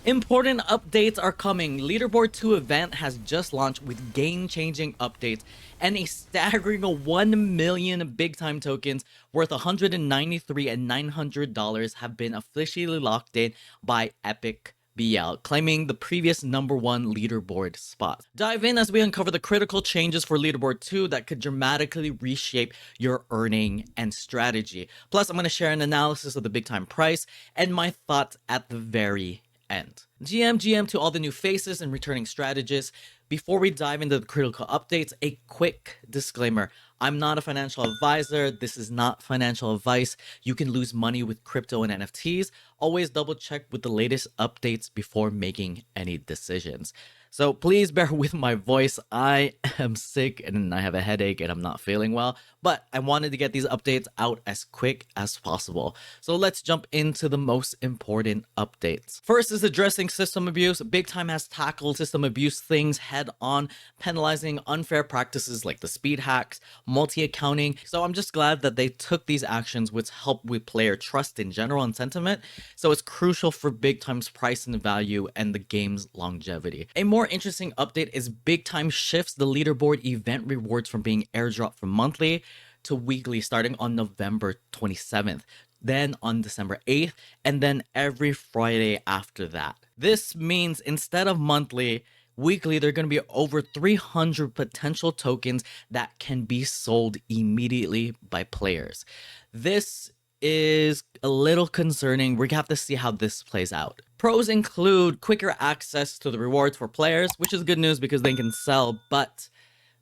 Important updates are coming. Leaderboard 2 event has just launched with game-changing updates and a staggering 1 million big time tokens worth $193 and $900 have been officially locked in by EpicBL, claiming the previous #1 leaderboard spot. Dive in as we uncover the critical changes for Leaderboard 2 that could dramatically reshape your earning and strategy. Plus, I'm going to share an analysis of the big time price and my thoughts at the very end. GM to all the new faces and returning strategists. Before we dive into the critical updates, a quick disclaimer. I'm not a financial advisor. This is not financial advice. You can lose money with crypto and NFTs. Always double check with the latest updates before making any decisions. So please bear with my voice. I am sick and I have a headache and I'm not feeling well, but I wanted to get these updates out as quick as possible. So let's jump into the most important updates. First is addressing system abuse. Big Time has tackled system abuse things head on, penalizing unfair practices like the speed hacks, multi-accounting. So I'm just glad that they took these actions, which help with player trust in general and sentiment. So it's crucial for Big Time's price and value and the game's longevity. A more interesting update is Big Time shifts the leaderboard event rewards from being airdropped from monthly to weekly starting on November 27th, then on December 8th, and then every Friday after that. This means instead of monthly, weekly, there are going to be over 300 potential tokens that can be sold immediately by players. This is a little concerning. We're gonna have to see how this plays out. Pros include quicker access to the rewards for players, which is good news because they can sell, but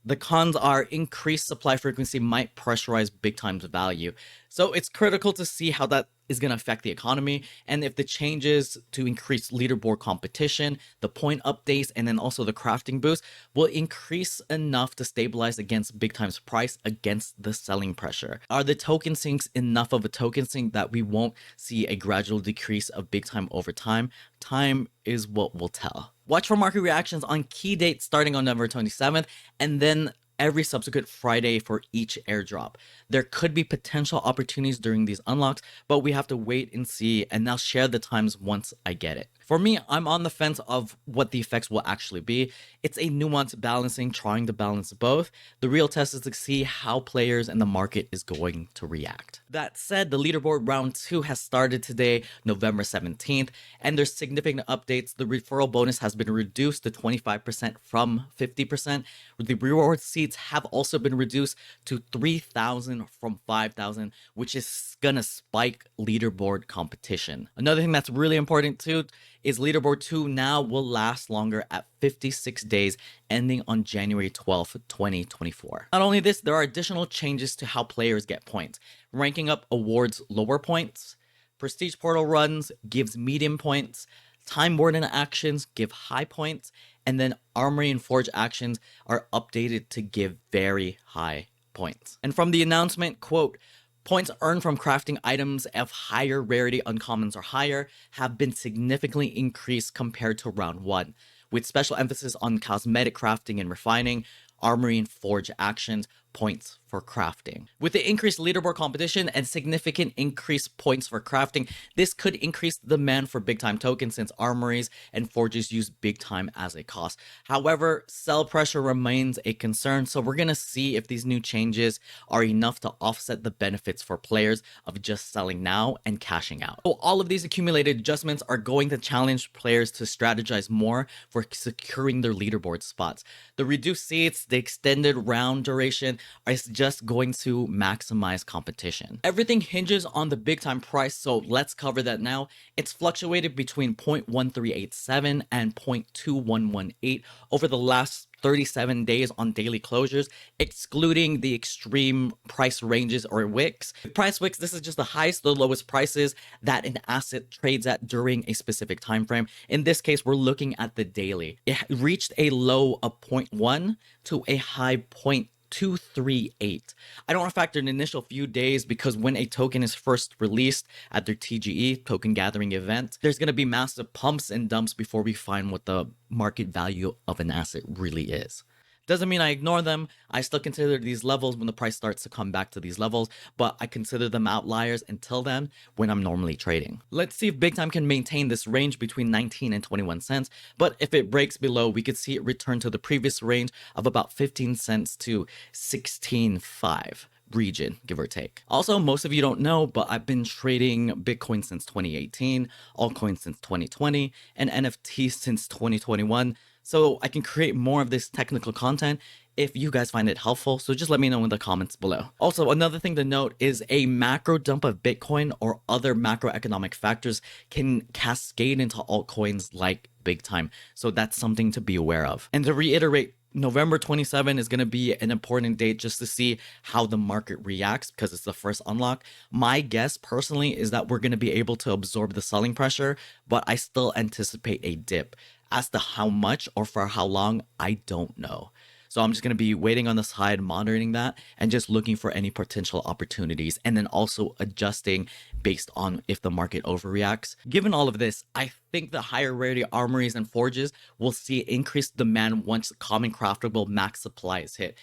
the cons are increased supply frequency might pressurize Big Time's value. So it's critical to see how that is going to affect the economy and if the changes to increase leaderboard competition, the point updates, and then also the crafting boost will increase enough to stabilize against Big Time's price against the selling pressure. Are the token sinks enough of a token sink that we won't see a gradual decrease of Big Time over time? Time is what will tell. Watch for market reactions on key dates starting on November 27th and then every subsequent Friday for each airdrop. There could be potential opportunities during these unlocks, but we have to wait and see, and I'll share the times once I get it. For me, I'm on the fence of what the effects will actually be. It's a nuanced balancing, trying to balance both. The real test is to see how players and the market is going to react. That said, the leaderboard round 2 has started today, November 17th, and there's significant updates. The referral bonus has been reduced to 25% from 50%. The reward seats have also been reduced to 3,000 from 5,000, which is gonna spike leaderboard competition. Another thing that's really important too is Leaderboard 2 now will last longer at 56 days, ending on January 12th, 2024. Not only this, there are additional changes to how players get points. Ranking up awards lower points, Prestige Portal runs gives medium points, Time Warden actions give high points, and then Armory and Forge actions are updated to give very high points. And from the announcement, quote, points earned from crafting items of higher rarity, uncommons or higher, have been significantly increased compared to round 1, with special emphasis on cosmetic crafting and refining, Armory and Forge actions, points for crafting. With the increased leaderboard competition and significant increased points for crafting, this could increase the demand for Big Time tokens since armories and forges use Big Time as a cost. However, sell pressure remains a concern, so we're gonna see if these new changes are enough to offset the benefits for players of just selling now and cashing out. So all of these accumulated adjustments are going to challenge players to strategize more for securing their leaderboard spots. The reduced seats, the extended round duration, is just going to maximize competition. Everything hinges on the Big Time price, so let's cover that now. It's fluctuated between 0.1387 and 0.2118 over the last 37 days on daily closures, excluding the extreme price ranges or wicks. Price wicks, this is just the highest, the lowest prices that an asset trades at during a specific time frame. In this case, we're looking at the daily. It reached a low of 0.1 to a high 0.238. I don't want to factor in the initial few days because when a token is first released at their TGE, token gathering event, there's going to be massive pumps and dumps before we find what the market value of an asset really is. Doesn't mean I ignore them. I still consider these levels when the price starts to come back to these levels, but I consider them outliers until then when I'm normally trading. Let's see if Big Time can maintain this range between 19 and 21 cents, but if it breaks below, we could see it return to the previous range of about 15 cents to 16.5 region, give or take. Also, most of you don't know, but I've been trading Bitcoin since 2018, altcoins since 2020, and NFTs since 2021. So I can create more of this technical content if you guys find it helpful. So just let me know in the comments below. Also, another thing to note is a macro dump of Bitcoin or other macroeconomic factors can cascade into altcoins like Big Time. So that's something to be aware of. And to reiterate, November 27 is going to be an important date just to see how the market reacts because it's the first unlock. My guess personally is that we're going to be able to absorb the selling pressure, but I still anticipate a dip. As to how much or for how long, I don't know. So I'm just going to be waiting on the side, monitoring that, and just looking for any potential opportunities, and then also adjusting based on if the market overreacts. Given all of this, I think the higher rarity armories and forges will see increased demand once common craftable max supply is hit.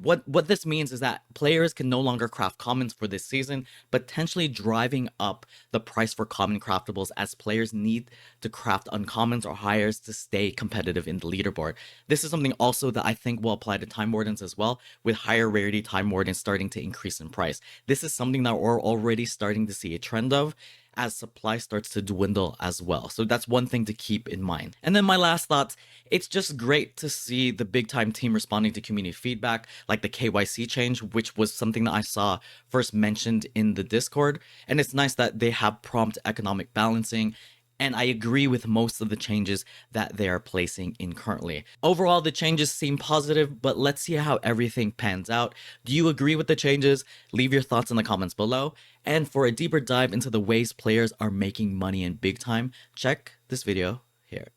What this means is that players can no longer craft commons for this season, potentially driving up the price for common craftables as players need to craft uncommons or hires to stay competitive in the leaderboard. This is something also that I think will apply to Time Wardens as well, with higher rarity Time Wardens starting to increase in price. This is something that we're already starting to see a trend of as supply starts to dwindle as well. So that's one thing to keep in mind. And then my last thoughts, it's just great to see the Big Time team responding to community feedback, like the KYC change, which was something that I saw first mentioned in the Discord. And it's nice that they have prompt economic balancing, and I agree with most of the changes that they are placing in currently. Overall, the changes seem positive, but let's see how everything pans out. Do you agree with the changes? Leave your thoughts in the comments below. And for a deeper dive into the ways players are making money in Big Time, check this video here.